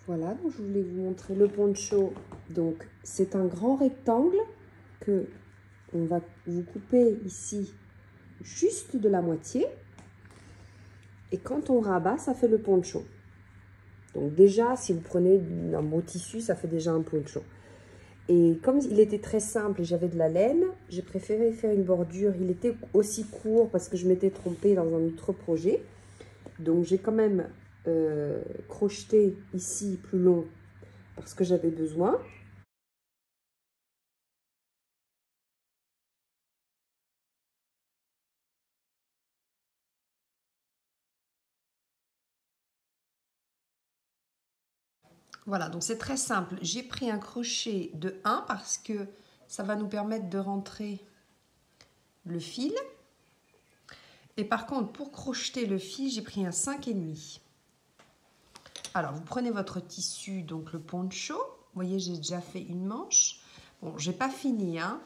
Voilà, donc je voulais vous montrer le poncho. Donc c'est un grand rectangle que on va vous couper ici juste de la moitié. Et quand on rabat, ça fait le poncho. Donc déjà, si vous prenez un beau tissu, ça fait déjà un poncho. Et comme il était très simple et j'avais de la laine, j'ai préféré faire une bordure. Il était aussi court parce que je m'étais trompée dans un autre projet. Donc j'ai quand même crocheté ici plus long parce que j'avais besoin. Voilà, donc c'est très simple. J'ai pris un crochet de 1 parce que ça va nous permettre de rentrer le fil. Et par contre, pour crocheter le fil, j'ai pris un 5,5. Alors, vous prenez votre tissu, donc le poncho. Vous voyez, j'ai déjà fait une manche. Bon, j'ai pas fini, hein.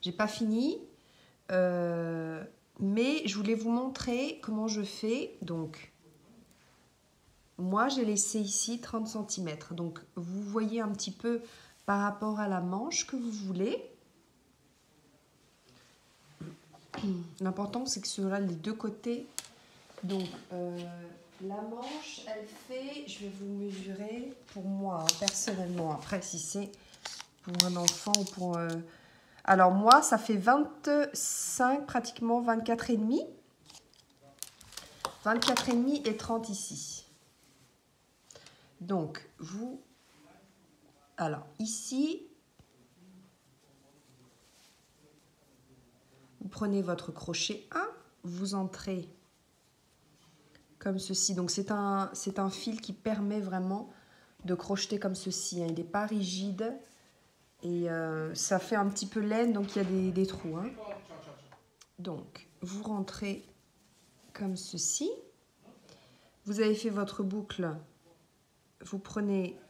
J'ai pas fini. Mais je voulais vous montrer comment je fais. Donc, moi, j'ai laissé ici 30 cm. Donc, vous voyez un petit peu par rapport à la manche que vous voulez. L'important, c'est que cela les deux côtés. Donc, la manche, elle fait, je vais vous mesurer pour moi, hein, personnellement. Après, si c'est pour un enfant ou pour... Alors, moi, ça fait 25, pratiquement 24,5. 24,5 et 30 ici. Donc, vous... Alors, ici, vous prenez votre crochet 1, vous entrez comme ceci. Donc, c'est un fil qui permet vraiment de crocheter comme ceci, hein. Il n'est pas rigide et ça fait un petit peu laine, donc il y a des trous, hein. Donc, vous rentrez comme ceci. Vous avez fait votre boucle. Vous prenez...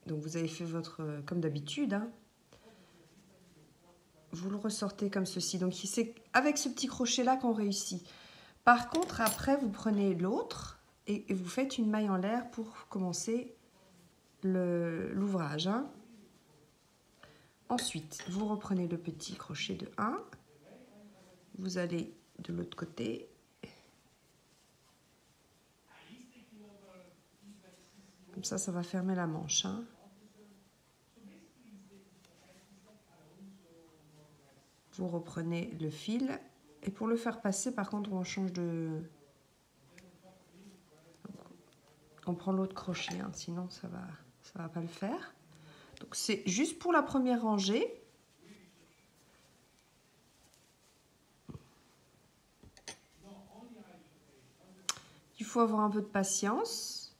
Donc, vous avez fait votre... comme d'habitude, hein. Vous le ressortez comme ceci. Donc, c'est avec ce petit crochet-là qu'on réussit. Par contre, après, vous prenez l'autre et vous faites une maille en l'air pour commencer l'ouvrage, hein. Ensuite, vous reprenez le petit crochet de 1. Vous allez de l'autre côté. Comme ça va fermer la manche, hein. Vous reprenez le fil. Et pour le faire passer, par contre, on change de... On prend l'autre crochet, hein, sinon ça va pas le faire. Donc c'est juste pour la première rangée. Il faut avoir un peu de patience.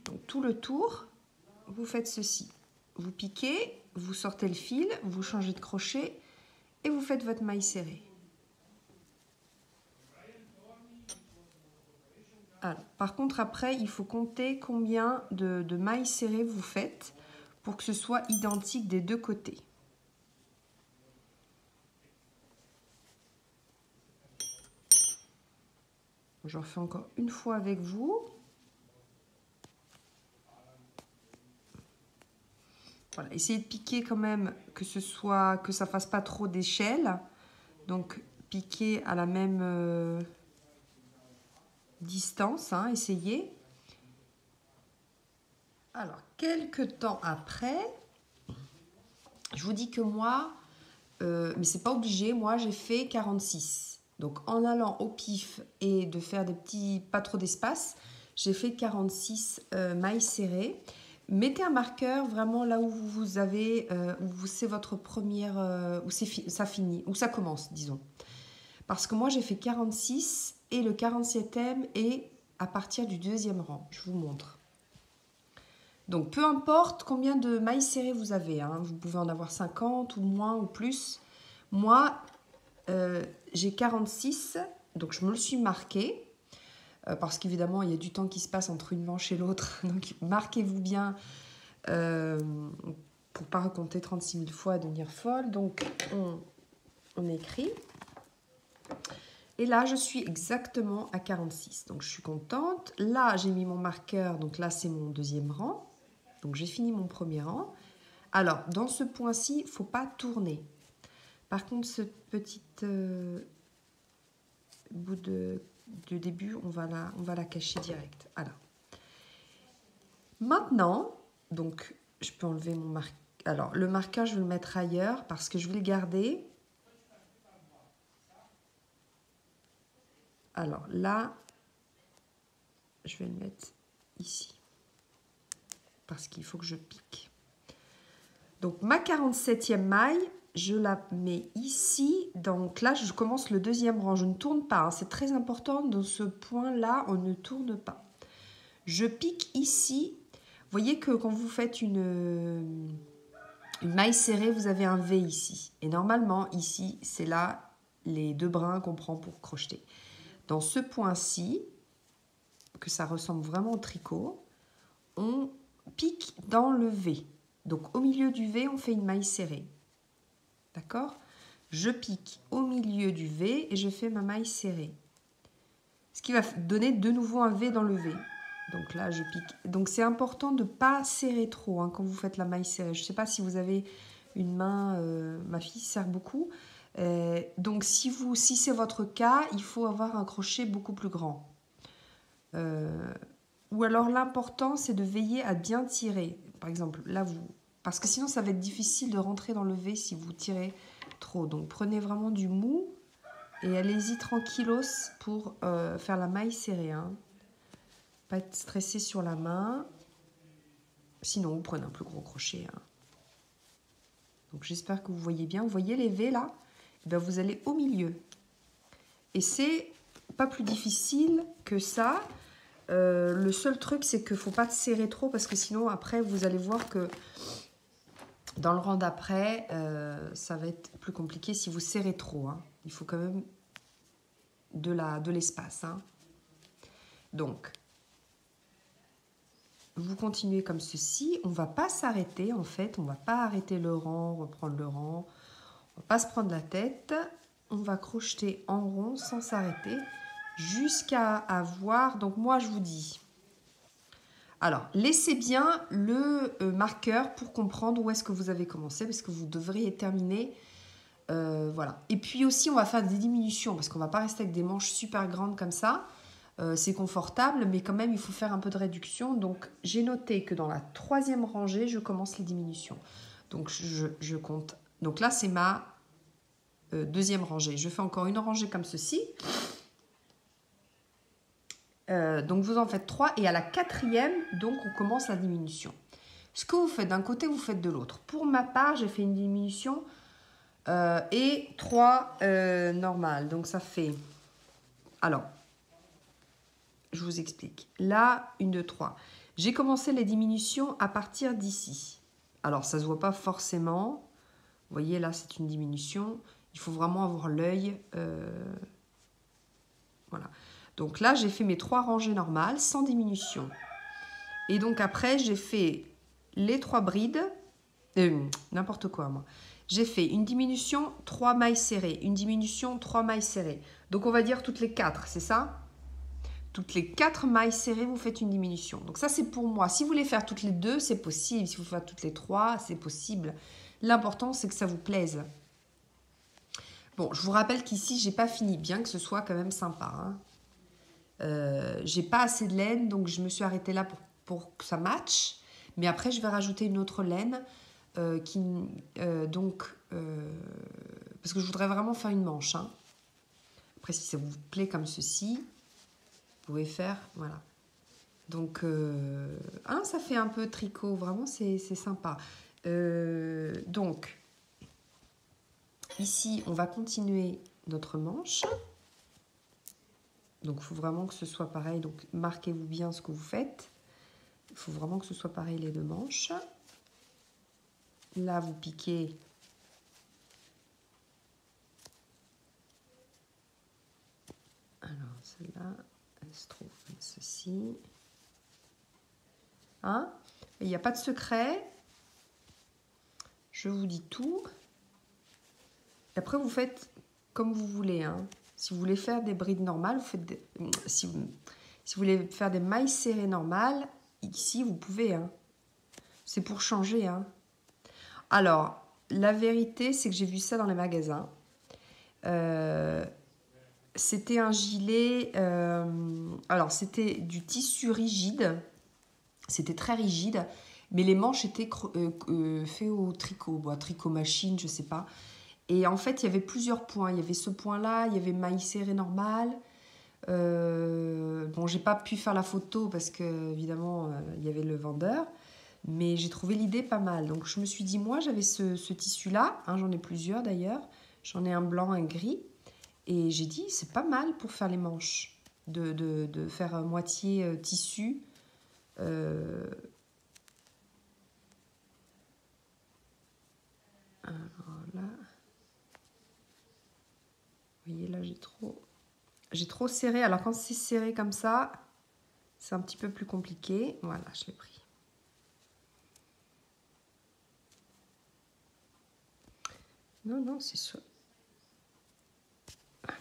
Donc tout le tour, vous faites ceci. Vous piquez, vous sortez le fil, vous changez de crochet et vous faites votre maille serrée. Alors, par contre, après, il faut compter combien de mailles serrées vous faites pour que ce soit identique des deux côtés. J'en fais encore une fois avec vous. Voilà, essayez de piquer quand même que ça fasse pas trop d'échelle. Donc, piquez à la même distance, hein, essayez. Alors, quelques temps après, je vous dis que moi, mais c'est pas obligé, moi j'ai fait 46. Donc en allant au pif et de faire des petits, pas trop d'espace, j'ai fait 46 mailles serrées. Mettez un marqueur vraiment là où vous avez, où c'est votre première, où ça finit, où ça commence, disons. Parce que moi j'ai fait 46 et le 47e est à partir du deuxième rang. Je vous montre. Donc peu importe combien de mailles serrées vous avez, hein, vous pouvez en avoir 50 ou moins ou plus. Moi, j'ai 46, donc je me le suis marqué, parce qu'évidemment, il y a du temps qui se passe entre une manche et l'autre. Donc marquez-vous bien pour ne pas raconter 36 000 fois à devenir folle. Donc on écrit. Et là, je suis exactement à 46. Donc, je suis contente. Là, j'ai mis mon marqueur. Donc là, c'est mon deuxième rang. Donc, j'ai fini mon premier rang. Alors, dans ce point-ci, il ne faut pas tourner. Par contre, ce petit bout de début, on va la cacher direct. Alors, maintenant, donc, je peux enlever mon marqueur. Alors, le marqueur, je vais le mettre ailleurs parce que je vais le garder. Alors là, je vais le mettre ici parce qu'il faut que je pique. Donc ma 47e maille, je la mets ici. Donc là, je commence le deuxième rang. Je ne tourne pas, hein. C'est très important. Dans ce point-là, on ne tourne pas. Je pique ici. Vous voyez que quand vous faites une maille serrée, vous avez un V ici. Et normalement, ici, c'est là les deux brins qu'on prend pour crocheter. Dans ce point-ci, que ça ressemble vraiment au tricot, on pique dans le V. Donc au milieu du V, on fait une maille serrée. D'accord? Je pique au milieu du V et je fais ma maille serrée. Ce qui va donner de nouveau un V dans le V. Donc là, je pique. Donc c'est important de ne pas serrer trop hein, quand vous faites la maille serrée. Je ne sais pas si vous avez une main, ma fille serre beaucoup. Donc si c'est votre cas, il faut avoir un crochet beaucoup plus grand. Ou alors l'important c'est de veiller à bien tirer. Par exemple, là parce que sinon ça va être difficile de rentrer dans le V si vous tirez trop. Donc prenez vraiment du mou et allez-y tranquillos pour faire la maille serrée. Hein. Pas être stressé sur la main. Sinon vous prenez un plus gros crochet. Hein. Donc j'espère que vous voyez bien. Vous voyez les V là? Et bien, vous allez au milieu. Et c'est pas plus difficile que ça. Le seul truc, c'est qu'il ne faut pas serrer trop parce que sinon, après, vous allez voir que dans le rang d'après, ça va être plus compliqué si vous serrez trop. Hein. Il faut quand même de l'espace. Hein. Donc, vous continuez comme ceci. On ne va pas s'arrêter, en fait. On ne va pas arrêter le rang, reprendre le rang. On ne va pas se prendre la tête. On va crocheter en rond sans s'arrêter jusqu'à avoir... Donc, moi, je vous dis... Alors, laissez bien le marqueur pour comprendre où est-ce que vous avez commencé, parce que vous devriez terminer. Voilà. Et puis aussi, on va faire des diminutions, parce qu'on ne va pas rester avec des manches super grandes comme ça. C'est confortable, mais quand même, il faut faire un peu de réduction. Donc, j'ai noté que dans la 3e rangée, je commence les diminutions. Donc, je compte. Donc là, c'est ma 2e rangée. Je fais encore une rangée comme ceci. Donc vous en faites 3 et à la 4e, donc on commence la diminution. Ce que vous faites d'un côté, vous faites de l'autre. Pour ma part, j'ai fait une diminution et 3 normales. Donc ça fait... Alors, je vous explique. Là, 1, 2, 3. J'ai commencé les diminutions à partir d'ici. Alors, ça ne se voit pas forcément. Vous voyez, là, c'est une diminution. Il faut vraiment avoir l'œil. Voilà. Donc là, j'ai fait mes 3 rangées normales sans diminution. Et donc après, j'ai fait les 3 brides. N'importe quoi, moi. J'ai fait une diminution, 3 mailles serrées. Une diminution, 3 mailles serrées. Donc on va dire toutes les 4, c'est ça? Toutes les 4 mailles serrées, vous faites une diminution. Donc ça, c'est pour moi. Si vous voulez faire toutes les 2, c'est possible. Si vous faites toutes les 3, c'est possible. L'important, c'est que ça vous plaise. Bon, je vous rappelle qu'ici, j'ai pas fini, bien que ce soit quand même sympa. Hein. J'ai pas assez de laine, donc je me suis arrêtée là pour que ça matche. Mais après, je vais rajouter une autre laine parce que je voudrais vraiment faire une manche. Hein. Après, si ça vous plaît comme ceci, vous pouvez faire, voilà. Donc, ça fait un peu tricot, vraiment, c'est sympa. Donc, ici, on va continuer notre manche. Donc, il faut vraiment que ce soit pareil. Donc, marquez-vous bien ce que vous faites. Il faut vraiment que ce soit pareil les 2 manches. Là, vous piquez. Alors, celle-là, elle se trouve comme ceci. Hein? Il n'y a pas de secret. Je vous dis tout. Et après, vous faites comme vous voulez. Hein. Si vous voulez faire des brides normales, vous faites si vous voulez faire des mailles serrées normales, ici, vous pouvez. Hein. C'est pour changer. Hein. Alors, la vérité, c'est que j'ai vu ça dans les magasins. C'était un gilet... alors, c'était du tissu rigide. C'était très rigide. Mais les manches étaient faites au tricot. Bon, tricot machine, je sais pas. Et en fait, il y avait plusieurs points. Il y avait ce point-là, il y avait maille serrée normale. Bon, j'ai pas pu faire la photo parce que, évidemment, il y avait le vendeur. Mais j'ai trouvé l'idée pas mal. Donc, je me suis dit, moi, j'avais ce tissu-là. Hein, j'en ai plusieurs, d'ailleurs. J'en ai un blanc, un gris. Et j'ai dit, c'est pas mal pour faire les manches. De faire moitié tissu. Alors là... Vous voyez, là, j'ai trop serré. Alors, quand c'est serré comme ça, c'est un petit peu plus compliqué. Voilà, je l'ai pris. Non, non, c'est sûr. Alors.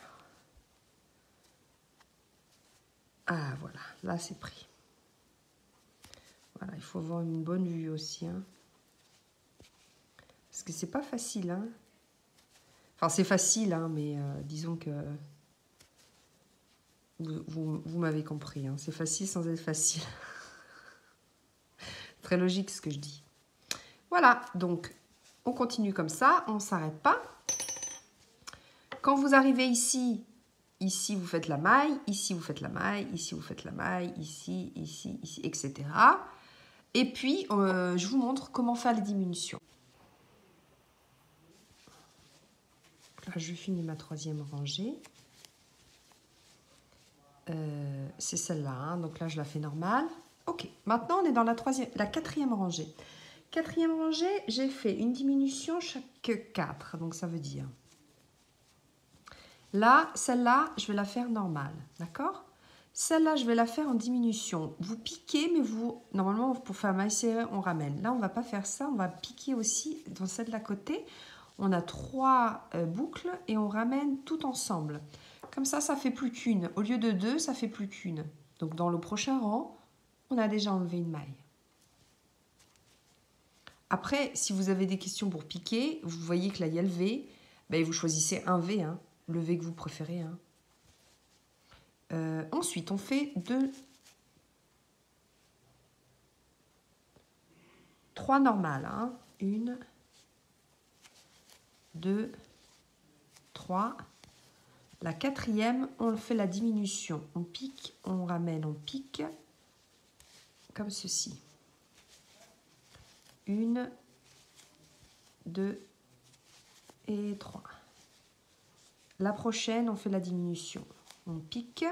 Ah, voilà. Là, c'est pris. Voilà, il faut avoir une bonne vue aussi. Hein. Parce que c'est pas facile. Hein. Enfin, c'est facile, hein, mais disons que... Vous m'avez compris. Hein. C'est facile sans être facile. Très logique ce que je dis. Voilà, donc on continue comme ça, on ne s'arrête pas. Quand vous arrivez ici, ici vous faites la maille, ici vous faites la maille, ici vous faites la maille, ici, ici, ici, etc. Et puis, je vous montre comment faire les diminutions. Là, je finis ma troisième rangée. C'est celle-là, hein, donc là je la fais normale. Ok, maintenant on est dans la quatrième rangée. Quatrième rangée, j'ai fait une diminution chaque 4, donc ça veut dire... Là, celle-là, je vais la faire normale, d'accord? Celle-là, je vais la faire en diminution. Vous piquez, mais vous... Normalement, pour faire maille serrée, on ramène. Là, on ne va pas faire ça, on va piquer aussi dans celle de la côté. On a 3 boucles et on ramène tout ensemble. Comme ça fait plus qu'une. Au lieu de 2, ça fait plus qu'une. Donc, dans le prochain rang, on a déjà enlevé une maille. Après, si vous avez des questions pour piquer, vous voyez que là, il y a le V. Ben, vous choisissez un V, hein, le V que vous préférez. Hein. Ensuite, on fait 3 normales. Hein. 1, 2, 3. La quatrième, on fait la diminution. On pique, on ramène, on pique. Comme ceci. 1, 2 et 3. La prochaine, on fait la diminution. On pique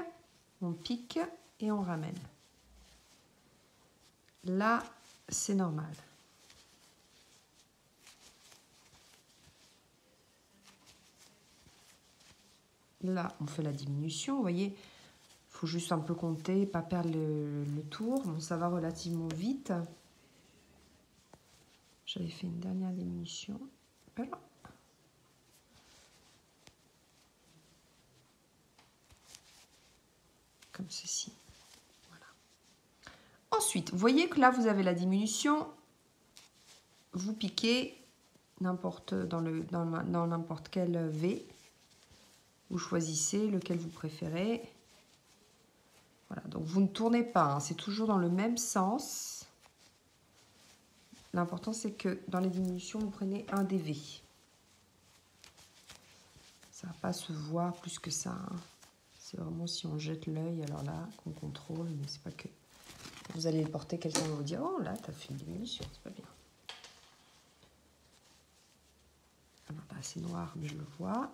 et on ramène. Là, c'est normal. Là, on fait la diminution. Vous voyez, il faut juste un peu compter, pas perdre le tour. Bon, ça va relativement vite. J'avais fait une dernière diminution. Voilà. Comme ceci. Voilà. Ensuite, vous voyez que là, vous avez la diminution. Vous piquez dans n'importe quel V. Vous choisissez lequel vous préférez. Voilà, donc vous ne tournez pas, hein, c'est toujours dans le même sens. L'important, c'est que dans les diminutions, vous prenez un des V. Ça ne va pas se voir plus que ça. Hein. C'est vraiment si on jette l'œil, alors là, qu'on contrôle, mais c'est pas que... Vous allez porter, quelqu'un va vous dire, oh là, tu as fait une diminution, c'est pas bien. Alors là, c'est noir, mais je le vois.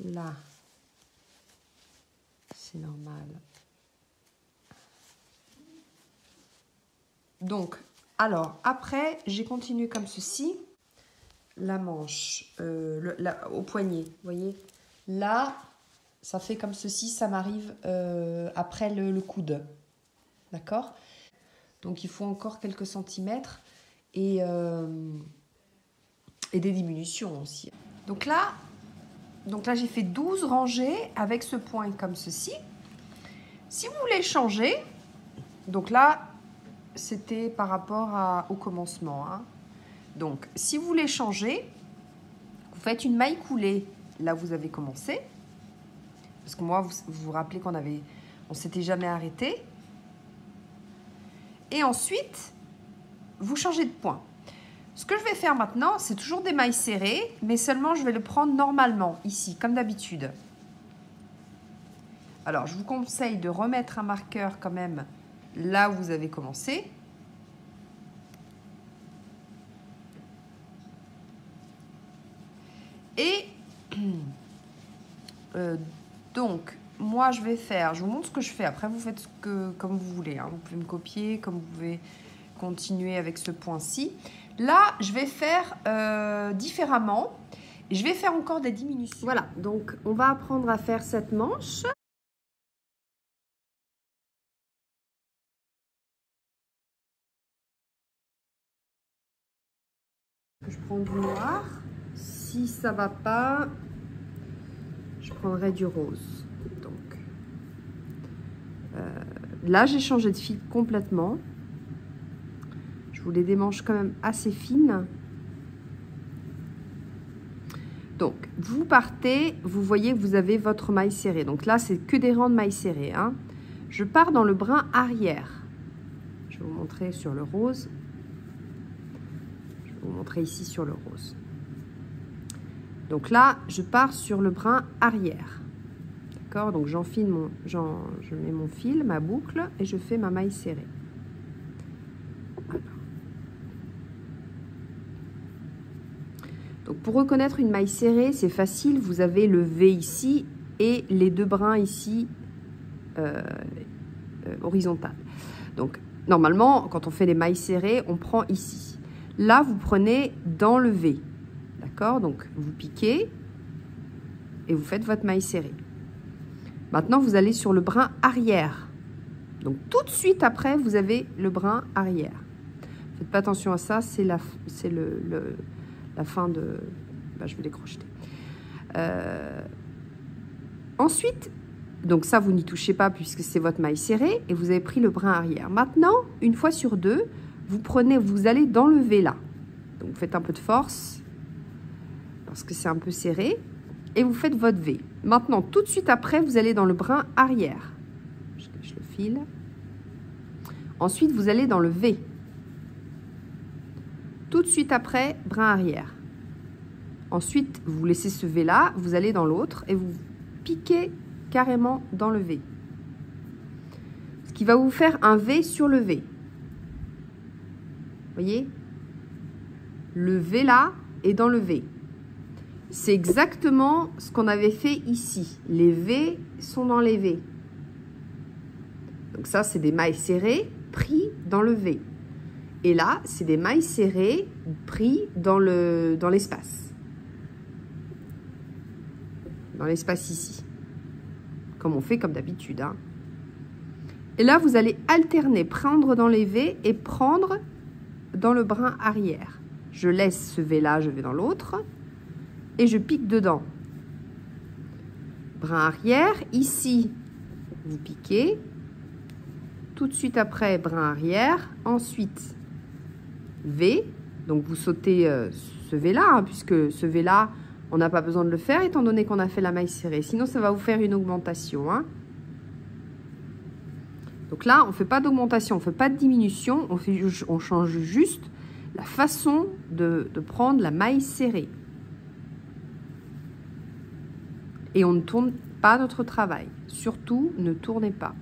Là, c'est normal. Donc, alors, après, j'ai continué comme ceci. La manche au poignet, vous voyez. Là, ça fait comme ceci, ça m'arrive après le coude. D'accord? Donc, il faut encore quelques centimètres et des diminutions aussi. Donc là, Donc là, j'ai fait 12 rangées avec ce point comme ceci. Si vous voulez changer, donc là, c'était par rapport au commencement. Hein. Donc, si vous voulez changer, vous faites une maille coulée là où vous avez commencé. Parce que moi, vous vous rappelez on s'était jamais arrêté. Et ensuite, vous changez de point. Ce que je vais faire maintenant, c'est toujours des mailles serrées, mais seulement je vais le prendre normalement, ici, comme d'habitude. Alors, je vous conseille de remettre un marqueur quand même là où vous avez commencé. Et donc, moi, je vous montre ce que je fais. Après, vous faites comme vous voulez. Hein. Vous pouvez me copier, comme vous pouvez continuer avec ce point-ci. Là, je vais faire différemment. Je vais faire encore des diminutions. Voilà, donc on va apprendre à faire cette manche. Je prends du noir. Si ça va pas, je prendrai du rose. Donc, là, j'ai changé de fil complètement. Je voulais des manches quand même assez fines. Donc, vous partez, vous voyez que vous avez votre maille serrée. Donc là, c'est que des rangs de mailles serrées. Hein. Je pars dans le brin arrière. Je vais vous montrer sur le rose. Je vais vous montrer ici sur le rose. Donc là, je pars sur le brin arrière. D'accord? Donc j'enfile je mets mon fil, ma boucle, et je fais ma maille serrée. Voilà. Donc pour reconnaître une maille serrée, c'est facile. Vous avez le V ici et les deux brins ici horizontales. Donc normalement, quand on fait les mailles serrées, on prend ici. Là, vous prenez dans le V. D'accord? Donc, vous piquez et vous faites votre maille serrée. Maintenant, vous allez sur le brin arrière. Donc, tout de suite après, vous avez le brin arrière. Faites pas attention à ça, c'est la fin de... Ben, je vais les crocheter. Ensuite, donc ça, vous n'y touchez pas puisque c'est votre maille serrée et vous avez pris le brin arrière. Maintenant, une fois sur deux, vous allez dans le V là. Donc, vous faites un peu de force parce que c'est un peu serré et vous faites votre V. Maintenant, tout de suite après, vous allez dans le brin arrière. Je cache le fil. Ensuite, vous allez dans le V. Tout de suite après, brin arrière. Ensuite, vous laissez ce V là, vous allez dans l'autre et vous piquez carrément dans le V. Ce qui va vous faire un V sur le V. Vous voyez? Le V là est dans le V. C'est exactement ce qu'on avait fait ici. Les V sont dans les V. Donc ça, c'est des mailles serrées pris dans le V. Et là, c'est des mailles serrées pris dans l'espace. Dans l'espace ici. Comme on fait comme d'habitude. Hein. Et là, vous allez alterner, prendre dans les V et prendre dans le brin arrière. Je laisse ce V là, je vais dans l'autre. Et je pique dedans. Brin arrière, ici, vous piquez. Tout de suite après, brin arrière. Ensuite, V. Donc, vous sautez ce V là, hein, puisque ce V là, on n'a pas besoin de le faire, étant donné qu'on a fait la maille serrée. Sinon, ça va vous faire une augmentation. Hein. Donc là, on ne fait pas d'augmentation, on ne fait pas de diminution. On change juste la façon de prendre la maille serrée. Et on ne tourne pas notre travail. Surtout, ne tournez pas.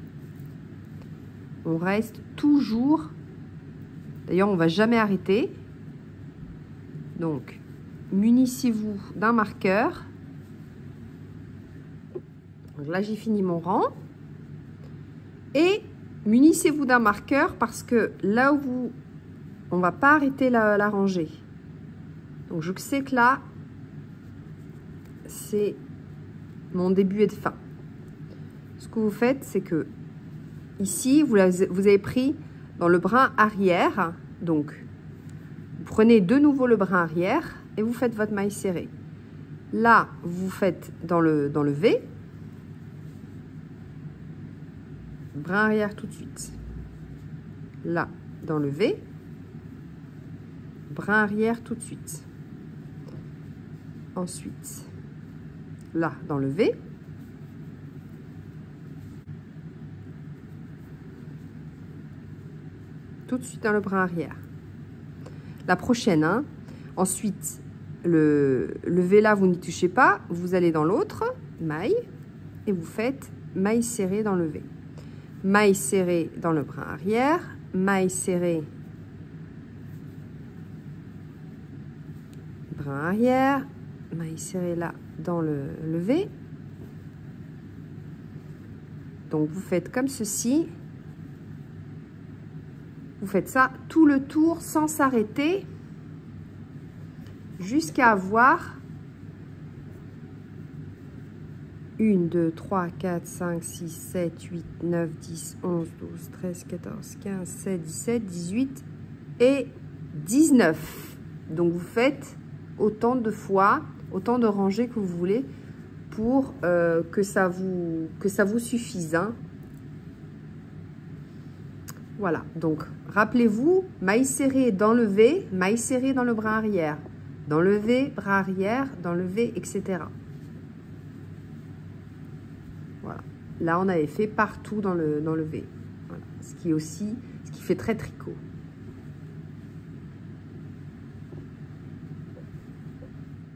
On reste toujours... D'ailleurs, on ne va jamais arrêter. Donc, munissez-vous d'un marqueur. Donc là, j'ai fini mon rang. Et munissez-vous d'un marqueur parce que là où on ne va pas arrêter la rangée. Donc, je sais que là, c'est... mon début et de fin. Ce que vous faites, c'est que ici, vous avez pris dans le brin arrière. Donc, vous prenez de nouveau le brin arrière et vous faites votre maille serrée. Là, vous faites dans le V. Brin arrière tout de suite. Là, dans le V. Brin arrière tout de suite. Ensuite, là, dans le V. Tout de suite dans le brin arrière. La prochaine, hein. Ensuite, le V là, vous n'y touchez pas. Vous allez dans l'autre, maille, et vous faites maille serrée dans le V. Maille serrée dans le brin arrière, maille serrée, brin arrière, maille serrée là dans le V. Donc vous faites comme ceci. Vous faites ça tout le tour sans s'arrêter jusqu'à avoir 1, 2, 3, 4, 5, 6, 7, 8, 9, 10, 11, 12, 13, 14, 15, 16, 17, 18 et 19. Donc vous faites autant de fois, autant de rangées que vous voulez pour que ça vous suffise, hein. Voilà, donc rappelez-vous, maille serrée dans le V, maille serrée dans le bras arrière, dans le V, bras arrière, dans le V, etc. Voilà, là on avait fait partout dans le V. Voilà. Ce qui fait très tricot.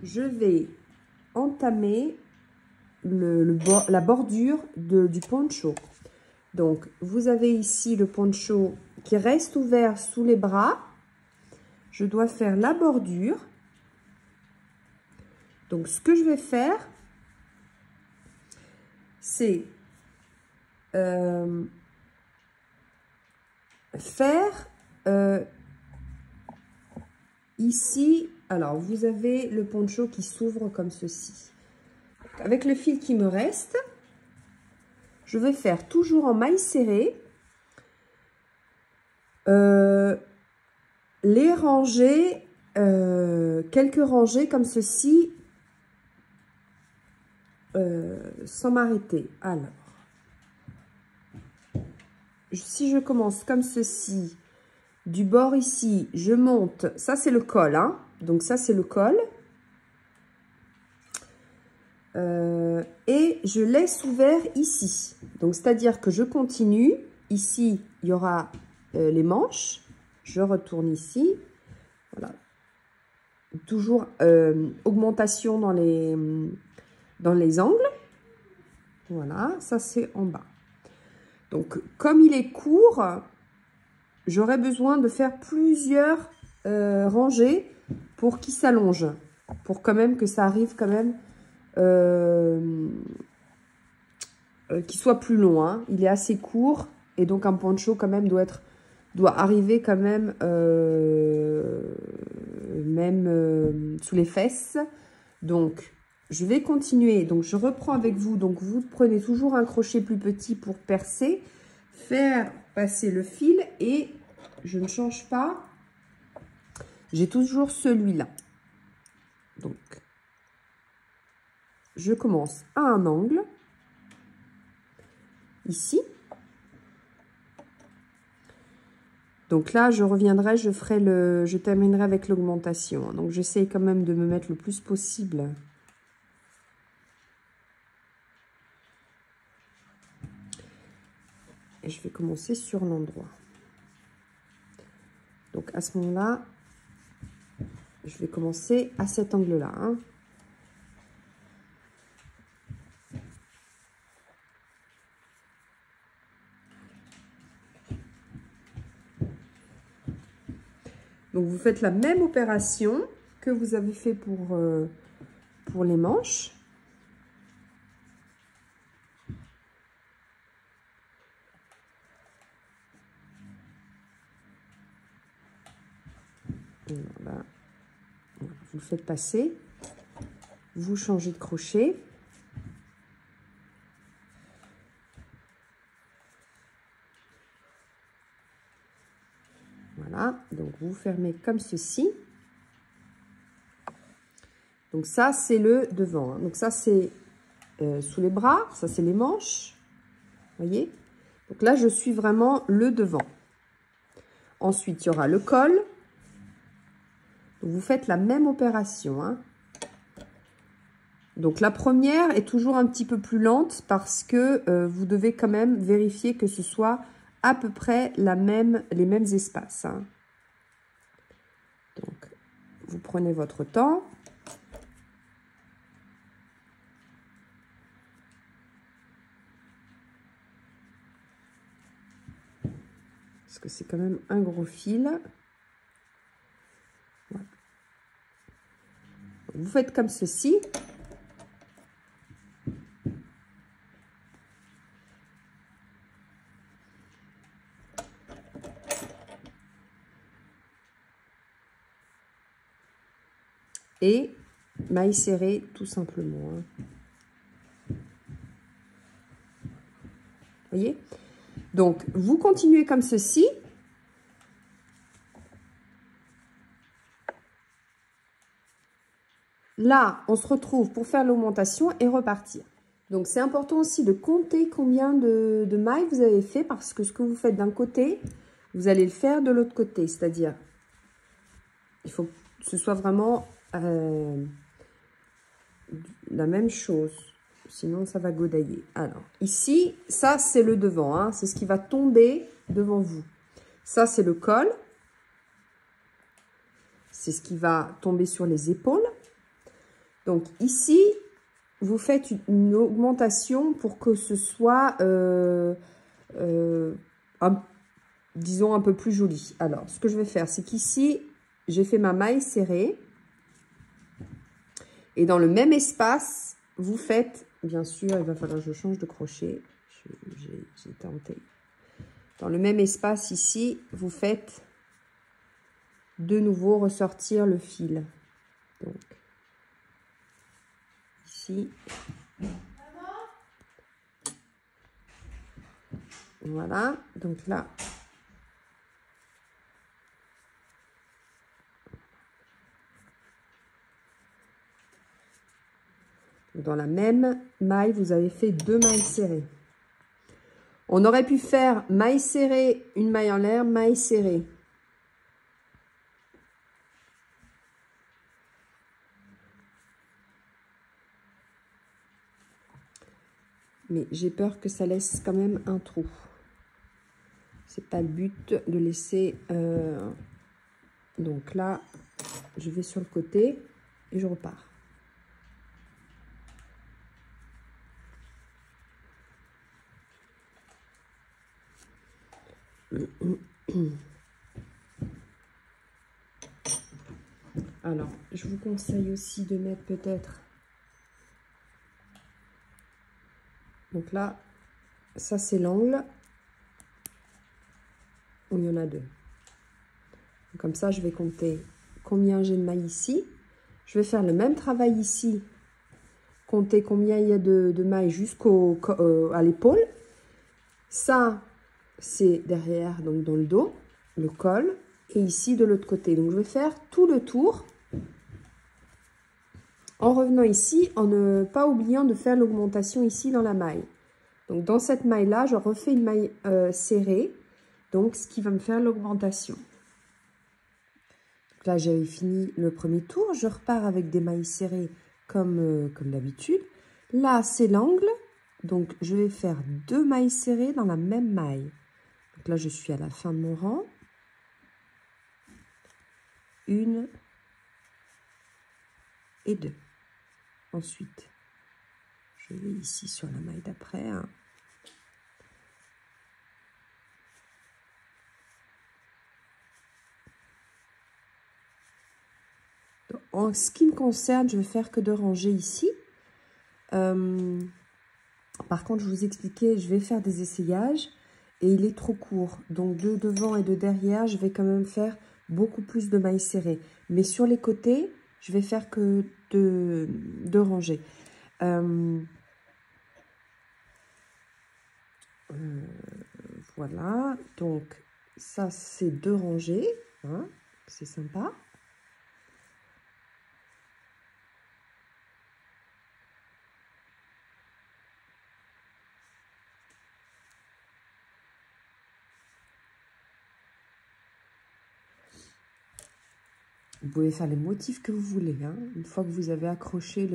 Je vais entamer la bordure du poncho. Donc, vous avez ici le poncho qui reste ouvert sous les bras. Je dois faire la bordure. Donc, ce que je vais faire, c'est faire ici. Alors, vous avez le poncho qui s'ouvre comme ceci. Avec le fil qui me reste, je vais faire toujours en maille serrée, les ranger, quelques rangées comme ceci, sans m'arrêter. Alors, si je commence comme ceci, du bord ici, je monte, ça c'est le col, hein, donc ça c'est le col. Et je laisse ouvert ici. Donc, c'est-à-dire que je continue. Ici, il y aura les manches. Je retourne ici. Voilà. Toujours augmentation dans les angles. Voilà, ça c'est en bas. Donc, comme il est court, j'aurai besoin de faire plusieurs rangées pour qu'il s'allonge. Pour quand même que ça arrive quand même qui soit plus long, hein. Il est assez court et donc un poncho quand même doit arriver quand même sous les fesses. Donc je vais continuer, donc je reprends avec vous. Donc vous prenez toujours un crochet plus petit pour percer, faire passer le fil et je ne change pas, j'ai toujours celui-là. Donc je commence à un angle, ici. Donc là, je reviendrai, je terminerai avec l'augmentation. Donc j'essaie quand même de me mettre le plus possible. Et je vais commencer sur l'endroit. Donc à ce moment-là, je vais commencer à cet angle-là, hein. Donc, vous faites la même opération que vous avez fait pour les manches. Voilà. Vous le faites passer. Vous changez de crochet. Voilà, donc vous fermez comme ceci. Donc ça, c'est le devant. Hein. Donc ça, c'est sous les bras. Ça, c'est les manches. Vous voyez? Donc là, je suis vraiment le devant. Ensuite, il y aura le col. Donc, vous faites la même opération. Hein. Donc la première est toujours un petit peu plus lente parce que vous devez quand même vérifier que ce soit à peu près les mêmes espaces. Hein. Donc vous prenez votre temps. Parce que c'est quand même un gros fil. Voilà. Vous faites comme ceci. Et maille serrée tout simplement. Hein. Voyez? Donc, vous continuez comme ceci. Là, on se retrouve pour faire l'augmentation et repartir. Donc, c'est important aussi de compter combien de mailles vous avez fait parce que ce que vous faites d'un côté, vous allez le faire de l'autre côté. C'est-à-dire, il faut que ce soit vraiment la même chose. Sinon, ça va godailler. Alors, ici, ça, c'est le devant. Hein, c'est ce qui va tomber devant vous. Ça, c'est le col. C'est ce qui va tomber sur les épaules. Donc, ici, vous faites une augmentation pour que ce soit, disons, un peu plus joli. Alors, ce que je vais faire, c'est qu'ici, j'ai fait ma maille serrée. Et dans le même espace, vous faites, bien sûr, il va falloir que je change de crochet. J'ai tenté. Dans le même espace ici, vous faites de nouveau ressortir le fil. Donc, ici. Voilà. Donc là. Dans la même maille, vous avez fait 2 mailles serrées. On aurait pu faire maille serrée, une maille en l'air, maille serrée. Mais j'ai peur que ça laisse quand même un trou. C'est pas le but de laisser... Donc là, je vais sur le côté et je repars. Alors, je vous conseille aussi de mettre peut-être... Donc là, ça c'est l'angle où il y en a 2. Comme ça, je vais compter combien j'ai de mailles ici. Je vais faire le même travail ici. Compter combien il y a de mailles à l'épaule. Ça, c'est derrière, donc dans le dos, le col. Et ici, de l'autre côté. Donc, je vais faire tout le tour. En revenant ici, en ne pas oubliant de faire l'augmentation ici dans la maille. Donc, dans cette maille-là, je refais une maille serrée. Donc, ce qui va me faire l'augmentation. Là, j'avais fini le premier tour. Je repars avec des mailles serrées comme d'habitude. Là, c'est l'angle. Donc, je vais faire 2 mailles serrées dans la même maille. Donc là, je suis à la fin de mon rang. 1 et 2. Ensuite, je vais ici sur la maille d'après. Hein. En ce qui me concerne, je vais faire que 2 rangées ici. Par contre, je vous expliquais, je vais faire des essayages et il est trop court. Donc, de devant et de derrière, je vais quand même faire beaucoup plus de mailles serrées. Mais sur les côtés, je vais faire que 2 rangées. Voilà. Donc, ça, c'est 2 rangées. Hein, c'est sympa. Vous pouvez faire les motifs que vous voulez. Hein. Une fois que vous avez accroché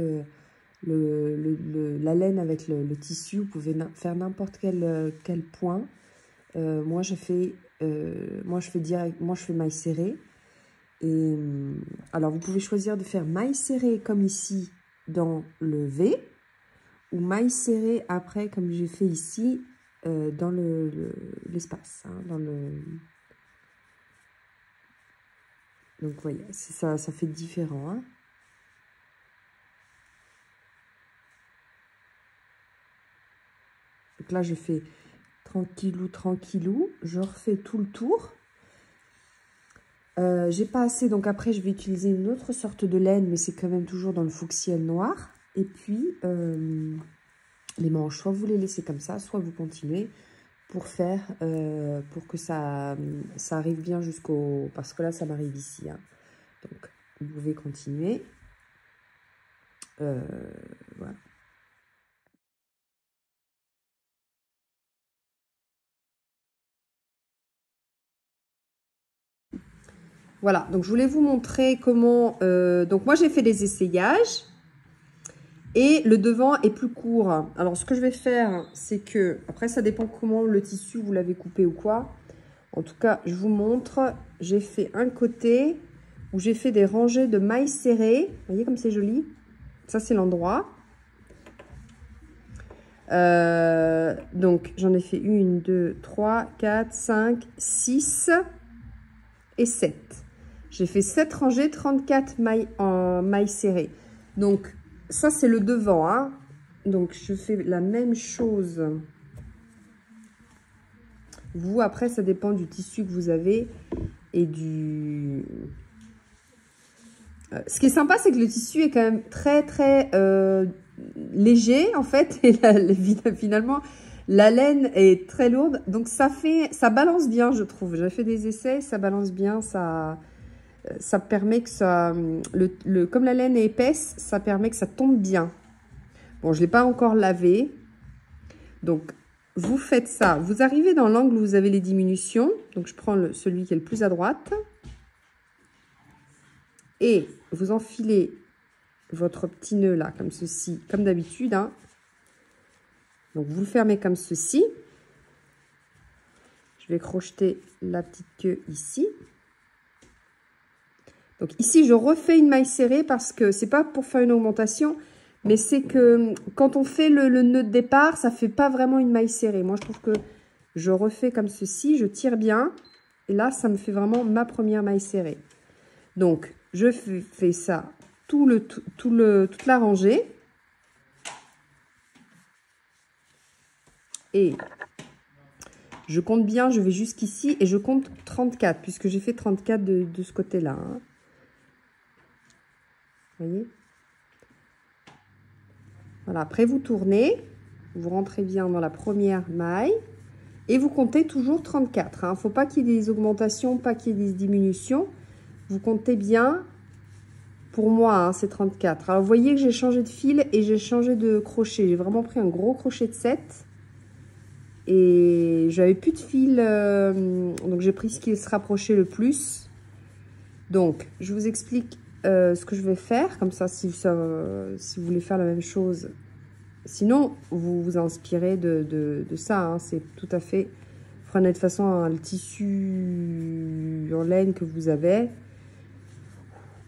la laine avec le tissu, vous pouvez faire n'importe quel point. Moi, je fais maille serrée. Et alors, vous pouvez choisir de faire maille serrée comme ici dans le V, ou maille serrée après comme j'ai fait ici dans l'espace, hein, dans le... Donc, vous voyez, ça fait différent. Hein. Donc là, je fais tranquillou, tranquillou. Je refais tout le tour. J'ai pas assez, donc après, je vais utiliser une autre sorte de laine, mais c'est quand même toujours dans le fucsiel noir. Et puis, les manches, soit vous les laissez comme ça, soit vous continuez pour faire, pour que ça arrive bien jusqu'au... Parce que là, ça m'arrive ici. Hein. Donc, vous pouvez continuer. Voilà. Voilà, donc je voulais vous montrer comment... donc, moi, j'ai fait des essayages. Et le devant est plus court. Alors, ce que je vais faire, c'est que... Après, ça dépend comment le tissu, vous l'avez coupé ou quoi. En tout cas, je vous montre. J'ai fait un côté où j'ai fait des rangées de mailles serrées. Vous voyez comme c'est joli? Ça, c'est l'endroit. Donc, j'en ai fait 1, 2, 3, 4, 5, 6 et 7. J'ai fait 7 rangées, 34 mailles en mailles serrées. Donc, ça, c'est le devant. Hein. Donc, je fais la même chose. Vous, après, ça dépend du tissu que vous avez et du... Ce qui est sympa, c'est que le tissu est quand même très, très léger, en fait. Et finalement, la laine est très lourde. Donc, ça balance bien, je trouve. J'ai fait des essais, ça balance bien, ça permet que ça... comme la laine est épaisse, ça permet que ça tombe bien. Bon, je ne l'ai pas encore lavé. Donc, vous faites ça. Vous arrivez dans l'angle où vous avez les diminutions. Donc, je prends celui qui est le plus à droite. Et vous enfilez votre petit nœud là, comme ceci, comme d'habitude. Hein. Donc, vous le fermez comme ceci. Je vais crocheter la petite queue ici. Donc, ici, je refais une maille serrée parce que c'est pas pour faire une augmentation, mais c'est que quand on fait le nœud de départ, ça fait pas vraiment une maille serrée. Moi, je trouve que je refais comme ceci, je tire bien. Et là, ça me fait vraiment ma première maille serrée. Donc, je fais ça, toute la rangée. Et je compte bien, je vais jusqu'ici et je compte 34, puisque j'ai fait 34 de ce côté-là. Hein. Vous voyez? Voilà, après vous tournez, vous rentrez bien dans la première maille et vous comptez toujours 34. Il ne faut pas qu'il y ait des augmentations, pas qu'il y ait des diminutions. Vous comptez bien, pour moi, hein, c'est 34. Alors, vous voyez que j'ai changé de fil et j'ai changé de crochet. J'ai vraiment pris un gros crochet de 7. Et j'avais plus de fil, donc j'ai pris ce qui se rapprochait le plus. Donc, je vous explique ce que je vais faire. Comme ça, si vous voulez faire la même chose. Sinon, vous vous inspirez de ça. Hein, c'est tout à fait... Vous prenez de façon hein, le tissu en laine que vous avez.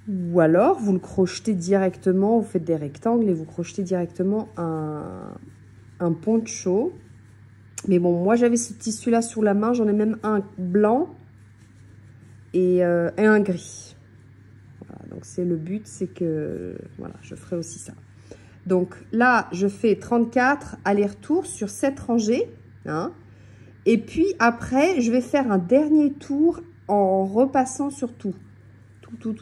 Ou alors, vous le crochetez directement, vous faites des rectangles et vous crochetez directement un poncho. Mais bon, moi, j'avais ce tissu-là sur la main. J'en ai même un blanc et un gris. Voilà, donc, c'est le but, c'est que... Voilà, je ferai aussi ça. Donc, là, je fais 34 allers-retours sur 7 rangées. Hein, et puis, après, je vais faire un dernier tour en repassant sur tout. Tout.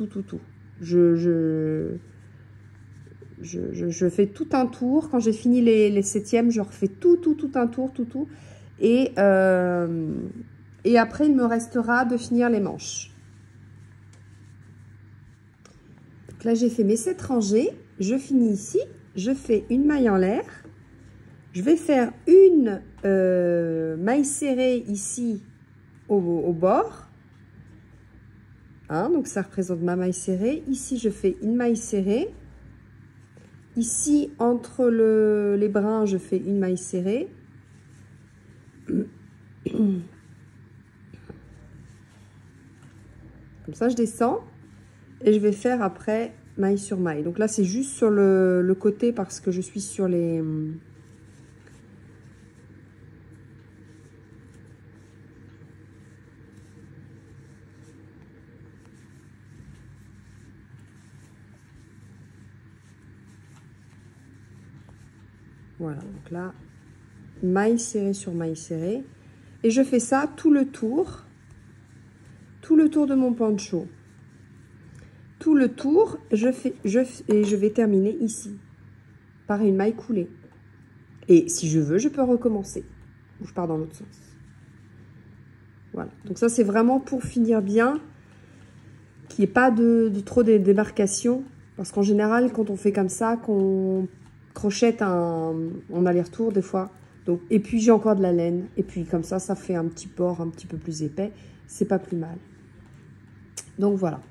Je fais tout un tour. Quand j'ai fini les septièmes, je refais tout un tour, tout. Et après, il me restera de finir les manches. Donc là, j'ai fait mes 7 rangées. Je finis ici. Je fais une maille en l'air. Je vais faire une maille serrée ici au bord. Hein, donc ça représente ma maille serrée. Ici, je fais une maille serrée. Ici, entre les brins, je fais une maille serrée. Comme ça, je descends. Et je vais faire après maille sur maille. Donc là, c'est juste sur le côté parce que je suis sur les... Voilà, donc là, maille serrée sur maille serrée. Et je fais ça tout le tour de mon poncho. Tout le tour, et je vais terminer ici, par une maille coulée. Et si je veux, je peux recommencer. Ou je pars dans l'autre sens. Voilà, donc ça c'est vraiment pour finir bien, qu'il n'y ait pas de trop de démarcation. Parce qu'en général, quand on fait comme ça, qu'on crochette en aller-retour des fois. Donc, et puis j'ai encore de la laine. Et puis comme ça fait un petit bord un petit peu plus épais. C'est pas plus mal. Donc voilà.